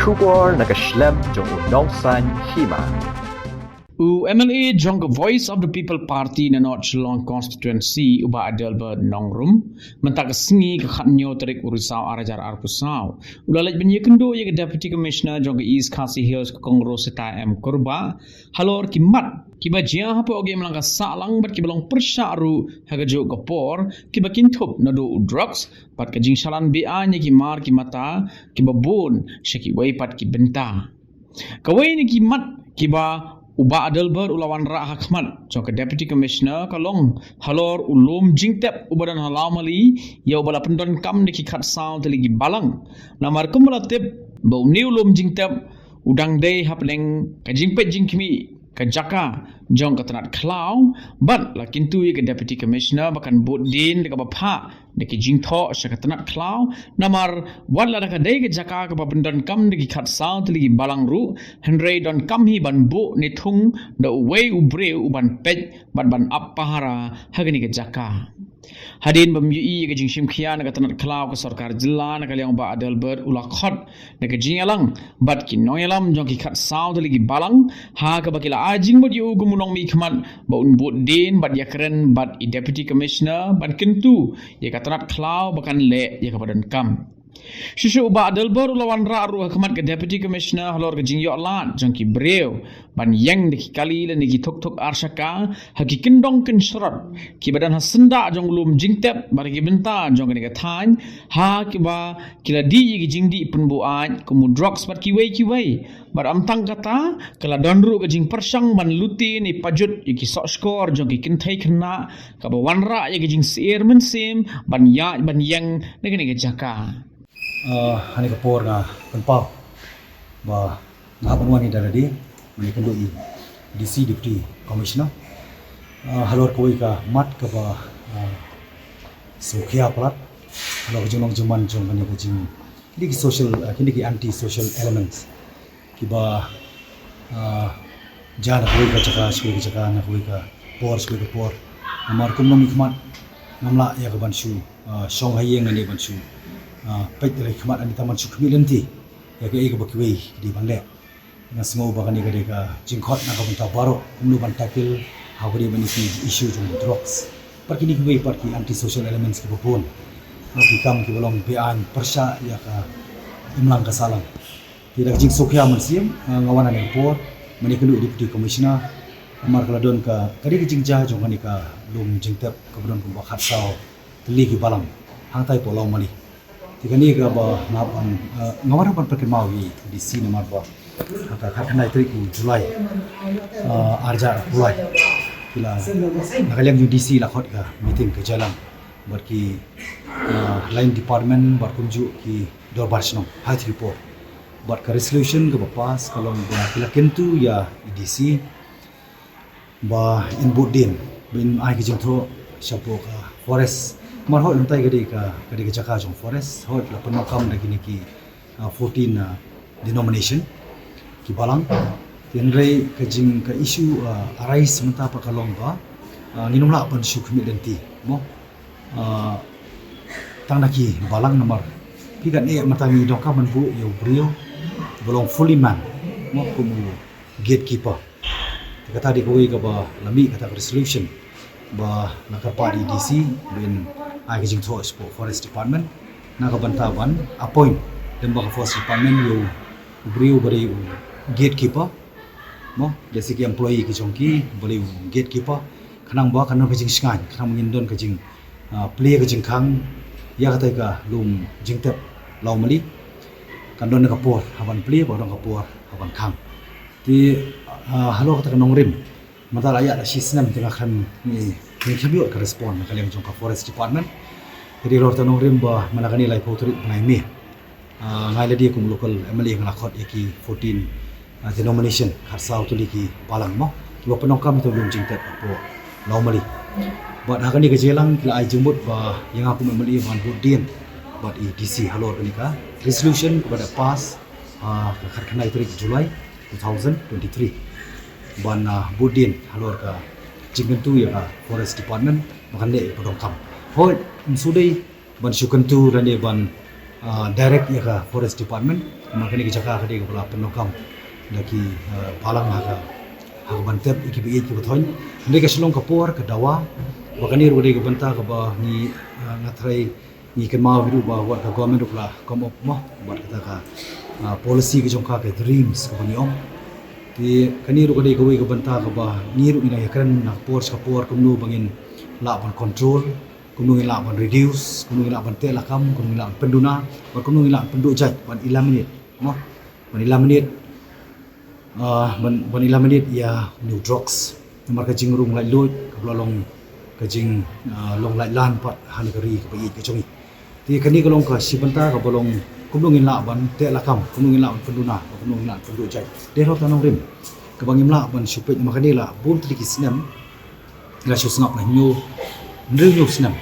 Shubor nakaslem jong unongsan hima. MLA jong Voice of the People Party na North Geelong constituency uba Adelbert Nongrum mentak sengi ke khatnyo terik urusau arajar arpusau ulalaj benye kendo ye deputy commissioner jong East Khasi Hills Kongro Seta M Korba halor kimat kiba jia hapo oge melangka salang bat kibalong persyaru hagajo gopor kiba kintup nado drugs pat kajing shalan BA nya kimar kimata kiba bon syaki wai pat kibenta kawai ni kimat kiba Uba Adelbert ulawan ra hakmat jong ke deputy commissioner kalong halor ulum jingtep ubadan halamali ya ubala pendon kam de khat saw teligi balang namar kumulatif bau ni ulum jingtep udang dei hapleng kajingpet jingkimi kajaka jong katanat klau but lakin tu ye ke deputy commissioner bakan bot din de bapa de ke jingtho syakatanat klau namar wala da dei ke jaka ke babendon kam de khat saw teligi balang ru henry don kam hi ban bo ni thung da way ubre uban pej ban appahara hagani ke jaka hadin bamui ke jing simkhia na katanat klau ke sarkar jilla na kaliang ba Adelbert ulakhot na ke jingalang bat ki noyalam jong ki khat saw teligi balang ha ke bakila ajing bod yu gumunong mi khmat ba un bot din bat yakren bat i deputy commissioner ban kentu ye katanat klau bakan le ye kapadan kam Shushu uba Adelbert ulawan ra ru khmat ke deputy commissioner halor ke jing yo lat jong ki breu ban yang de ki kali le ni ki thok arshaka haki kendong ken shrot ki badan hasenda jong lum jingtep bar ki benta jong ke than ha ki ba kila di ki jing di pun bu aj kumu drugs bat ki wei bar amtang kata kala donru ke jing persang ban luti ni pajut ki sok skor jong ki kenthai khna ka ba wanra ye ki jing seer men sim ban ya ban yang ne ke jaka hani kapor nga penpau ba ngapan wani daradi mani kendo i DC deputy commissioner halor koi ka mat ka ba sokhia plat halor jonong jaman jong mani kujing kini ki social kini ki anti social elements ki ba jana koi ka jaka na koi ka por amar kum nomi khmat namla ya ka ban shu song hayeng ni ban shu pek dari khmat ani taman sukmi lenti ya ke ka bakiwi di bangle na singo bagani ka deka jingkhot na ka bunta baro kumlu ban takil hawri bani ki issue jong drugs par kini ki par ki anti social elements ki bopon na ki kam ki bolong bian persya ya ka imlang ka salang tidak jing sokhya mansim ngawana ni por mani kelu deputy commissioner amar kaladon ka kadi ki jingja jong ani ka lum jingtep ka bodon ku bakhat saw teli ki balang hangtai polong mali tikani ka ba ngawara ban perkemawi di sini marba aka khatnai trik Julai arja Julai kila nakaliang UDC la khot ka meeting ke jalan barki line department barkunju ki dor barsno health report bar ka resolution ke pas kalau kila kentu ya UDC ba in budin bin ai ki jengtho shapo ka forest marhol entai gadi ka jaka jong forest hot la penokam da gini ki 14 denomination ki balang tenrei ka jing ka issue arais menta pa kalong ba nginum la pan shu khmi denti mo tang na ki balang nomor pigan e mata mi dong ka man bu yo brio bolong fully man mo kumu gatekeeper kata di koi ka ba lami kata resolution ba nakapa di DC bin ai jing tho forest department na ka bantawan appoint dem ba forest department yo brio bari gatekeeper mo jesi ki employee ki jongki bari gatekeeper khanang ba kanang ka jing skan khanang ngin don ka jing play ka jing khang ya ka tai ka lum jing tep law mali kan don ka por haban play ba don ka por haban khang ti halo ka nongrim mata laya da sisnam tengah kan ni khabio ka respond kaliang jong ka forest department jadi lor tanong rim ba manakani lai potri ngai me ngai ladi kum local MLA ngala khot eki 14 denomination kharsau tu liki palang mo kiba penongkam tu lum jingtet po normally but hakani ke jelang kila ai jembut ba yang aku MLA ban budin but DC halor kani ka resolution kepada pas ka khanai tarik Julai 2023 ban budin halor ka jingkentu ya ka forest department makan de podong kam hoi sudai ban syukentu dan de ban direct ya ka forest department makani ki jaka ka de ka penokam lagi palang ha ka bantep iki bi ki bothon ni ka silong ka por ka dawa bakani ru de ka banta ka ba ni ngatrai ni kan mau hidup ba wat ka government ru kom op mo buat kata ka policy ki jongka ka dreams ka bani om ti kani ru ka de ka wi ka banta ka ba ni ru ina ya kan na por ka por kum nu bangin la ban control kum nu la ban reduce kum nu la ban te la kam kum nu la penduna kum nu la pendu jaj ban eliminate mo ban eliminate ban eliminate ya new drugs nomor ka jing rung lai loy ka long ka jing long lai lan pat han ka ri ka bi ka chongi ti kani ka long ka sibanta ka bolong kum nu la ban te la kam kum nu la ban penduna kum nu la pendu jaj de ro tanong rim ka bangim la ban supet makani la bun tri ki sinem la shu snap na nyu nyu sinem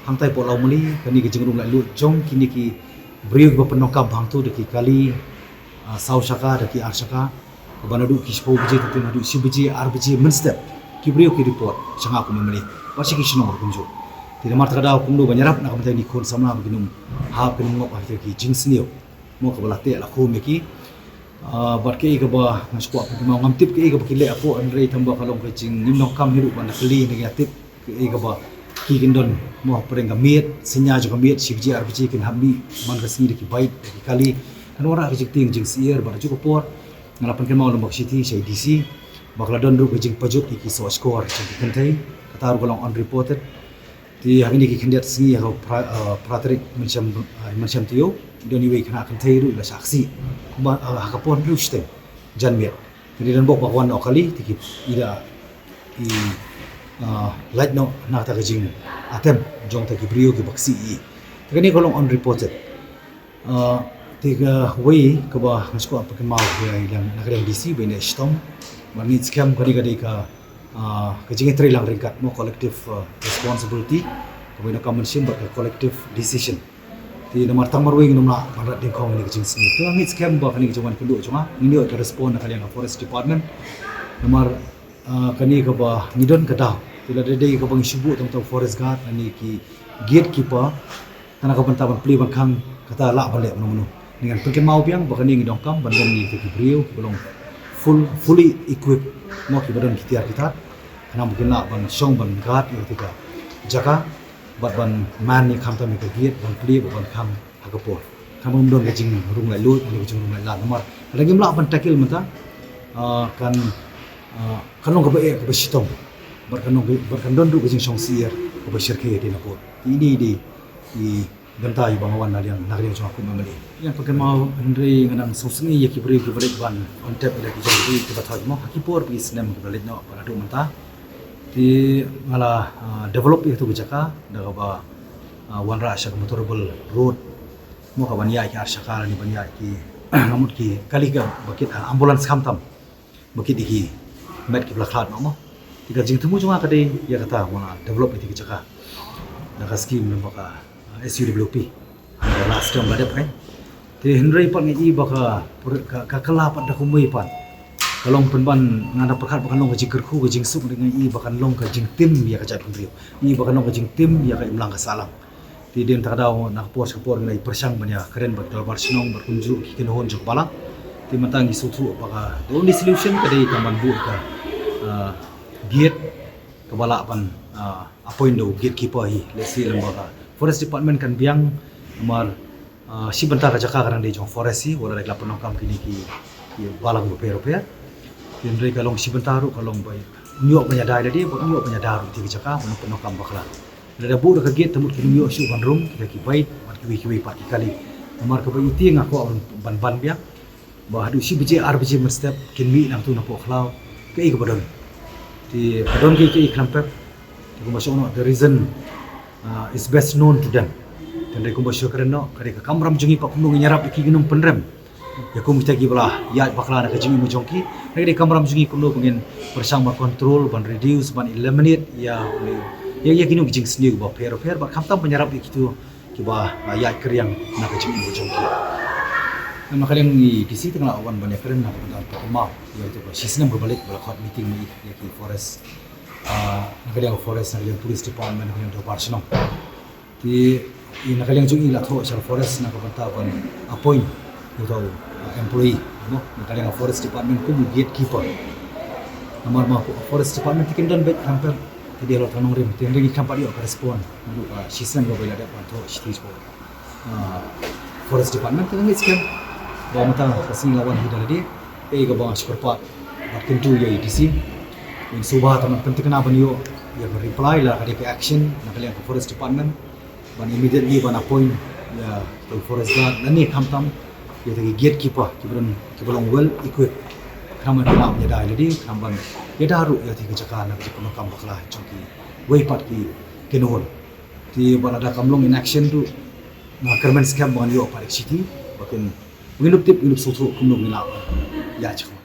hang tai po lau mali kani ki jingrung lai lu jong kini ki brio ba penokam bang tu de ki kali sau shaka de ki ar shaka ka banadu ki spo biji tu nadu si biji ar biji men step ki brio ki report changa ku mali pasi ki shino ku jo ti mar ta da ku lu banyarap na kam tai ni khon samna beginum ha pen ngok ha ki jings niu mo ka bala te la khu me ki bat ke ka ba ngskwa ku ma ngam tip ke ka ba ki le apo an rei thamba kalong ka jing nim nok kam hiru ban kali ni ya tip ke ka ba ki kindon mo pereng miet senya jo miet sibji arbiji kin hamni man ka singi ki bait ki kali kan ora ka jing jing sier ba ju ko por ngalapan ke mau lombok city sei dc bakla don ru ka jing pajut ki so score jing kan thai katar golong unreported ti hari ni ki khendiat singi ha pratrik macam tio doni we kana kan thai ru la saksi ba ha ka pon ru ste jan miet ti dan bok bakwan okali ti ki ida i light no na ta jing atem jong ta ki brio ki baksi i kani kolong unreported ti ga wei ka ba ngasko apa kan mau ya ilang nagreng dc bene stom mani scam kani ga de ka jing tre lang ringkat mo collective responsibility ka bene commission but collective decision ti namar tamar wei ngum la barat ding khong ni jing sni to ngi scam ba kani jong kan du chunga ni ka respond na kalian forest department namar kani ka ba nidon ka daw tila de ka bang subu tong forest guard ani ki gatekeeper tanah ka banta ban pli ban khang kata la bale manu dengan pengken mau biang bakani ngi dongkam bandon ni ki brio belum fully equipped mo ki badon kitiar kita kana mungkin la ban song ban guard yo tika jaka bat ban man ni kham ta mi ka gate ban pli ban kham hakapor kamum don ka jing rung lai lut ni jing rung lai la nomor lagi mla ban takil mata kan kanong ka ba e ka ba sitong berkandon du kajing song sier ko ba shirke di na po ini di gantai bangawan na yang nagriang sa ako mamali yang pagkan mau andre nganang sosngi yaki bri ki balik ban on tap ila ki jang ki bathaj mo hakipor pi snem ki balik no para du manta ti ngala develop itu bijaka daga ba wan ra sha motorable road mo ka ban ya ki arshaka ni ban ya ki ngamut ki kaliga bakit ambulance khamtam bakit di met ki blakhat no mo tiga jing temu cuma kade ya kata mana develop itu jaka daga scheme membaka SUWP last term ada kan ti henry pan ngi baka ka kala pat da kumui pan kalong penban ngada perkat bakan long ka jing kerku ka jing sup dengan i bakan long ka jing tim ya ka jai pendrio i bakan long ka jing tim ya ka imlang ka salam ti den ta daw nak pos ka por ngai persang banya keren bak dal bar sinong berkunju ki hon jok bala ti matang isutu baka the only solution kade kamban bu ka gate kebala pan appoint do gatekeeper hi lesi lembaga forest department kan biang mar si bentar ka jaka karang de jong forest si wala rekla penokam kini ki balang rupiah tin re kalong si bentar ru kalong bai nyok banya dai de nyok banya daru ti jaka penokam bakla ada bu ka gate temut ki nyok su ban rum kita ki bai mar ki pat kali mar ka bai ti ngako ban biang ba hadu si bije ar bije step kin mi nang tu na po khlau ke i ka badon ti badon ki klampep ko masuk no the reason is best known to them dan re ko masuk kereno kare ka kamram jungi pa kumung nyarap ki ginum penrem ya ko mita gi bala ya bakla na ka jungi mujongki re kamram jungi kumno pengin bersama control ban reduce ban eliminate ya ginum jing sni ba per ba kamtam penyarap itu ki ba ya kriang na ka jungi mujongki nama kalian di sini tengah awan banyak keren nak pada mau yaitu sistem berbalik berlaku meeting ni di forest nak kalian forest nak kalian police department nak kalian department di Ina kaliang jung ila tho shal forest na kabanta ban appoint itu employee no na kaliang forest department ku gatekeeper namar ma forest department tikin dan bet hampir dia lo tanong rim tin ringi kampari o respond lu season go bela dapat tho stage ko forest department kan ngit skem ba mata kasing lawan hidal dia ga ba superpat bakin tu ya ITC in subah taman penting na banyo ya reply lah ada ke action na kaliang forest department ban immediately ban appoint ya to forest guard nani kamtam ya tagi gatekeeper kibalong well equipped kaman kam ya dai ledi kamban ya daru ya tiga cakana ke pemakam baklah chongki way part ki kenol ti ban ada kamlong in action tu na kermen scam ban yo parik city bakin ngilup tip ngilup sotu kumlong nila ya chak